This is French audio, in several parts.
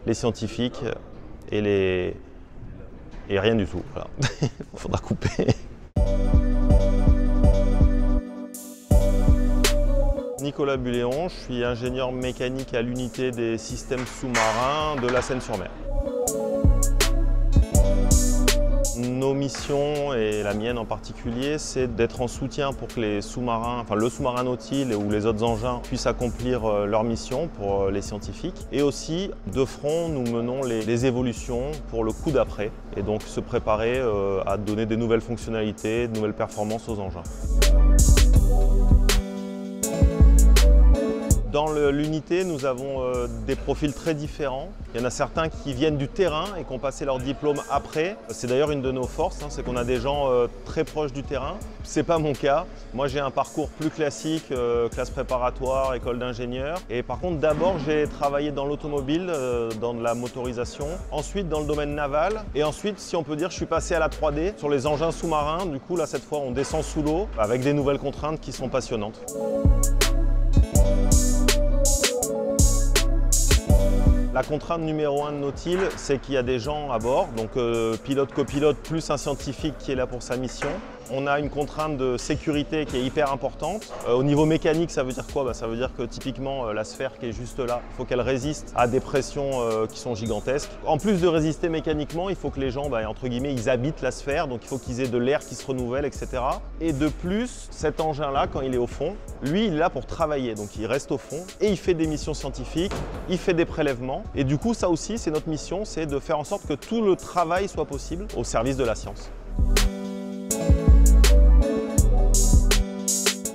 les scientifiques et rien du tout. Voilà. Il faudra couper. Nicolas Buléon, je suis ingénieur mécanique à l'unité des systèmes sous-marins de la Seine-sur-Mer. Nos missions, et la mienne en particulier, c'est d'être en soutien pour que les sous-marins, enfin le sous-marin nautile ou les autres engins puissent accomplir leur mission pour les scientifiques. Et aussi, de front, nous menons les évolutions pour le coup d'après et donc se préparer à donner des nouvelles fonctionnalités, de nouvelles performances aux engins. Dans l'unité, nous avons des profils très différents. Il y en a certains qui viennent du terrain et qui ont passé leur diplôme après. C'est d'ailleurs une de nos forces, c'est qu'on a des gens très proches du terrain. C'est pas mon cas. Moi, j'ai un parcours plus classique, classe préparatoire, école d'ingénieur. Et par contre, d'abord, j'ai travaillé dans l'automobile, dans de la motorisation. Ensuite, dans le domaine naval. Et ensuite, si on peut dire, je suis passé à la 3D sur les engins sous-marins. Du coup, là, cette fois, on descend sous l'eau avec des nouvelles contraintes qui sont passionnantes. La contrainte numéro 1 de Nautile, c'est qu'il y a des gens à bord, donc pilote, copilote, plus un scientifique qui est là pour sa mission. On a une contrainte de sécurité qui est hyper importante. Au niveau mécanique, ça veut dire quoi? Ça veut dire que typiquement la sphère qui est juste là, il faut qu'elle résiste à des pressions qui sont gigantesques. En plus de résister mécaniquement, il faut que les gens, entre guillemets, ils habitent la sphère, donc il faut qu'ils aient de l'air qui se renouvelle, etc. Et de plus, cet engin-là, quand il est au fond, lui, il est là pour travailler, donc il reste au fond et il fait des missions scientifiques, il fait des prélèvements. Et du coup, ça aussi, c'est notre mission, c'est de faire en sorte que tout le travail soit possible au service de la science.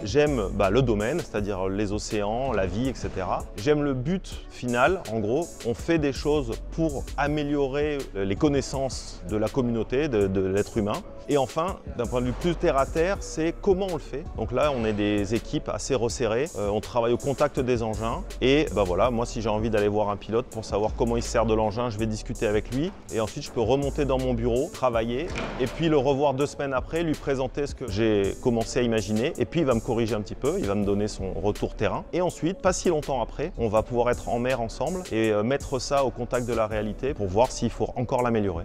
J'aime le domaine, c'est-à-dire les océans, la vie, etc. J'aime le but final, en gros, on fait des choses pour améliorer les connaissances de la communauté, de l'être humain. Et enfin, d'un point de vue plus terre à terre, c'est comment on le fait. Donc là, on est des équipes assez resserrées, on travaille au contact des engins. Et voilà, moi, si j'ai envie d'aller voir un pilote pour savoir comment il se sert de l'engin, je vais discuter avec lui. Et ensuite, je peux remonter dans mon bureau, travailler, et puis le revoir 2 semaines après, lui présenter ce que j'ai commencé à imaginer. Et puis, il va me corriger un petit peu, il va me donner son retour terrain. Et ensuite, pas si longtemps après, on va pouvoir être en mer ensemble et mettre ça au contact de la réalité pour voir s'il faut encore l'améliorer.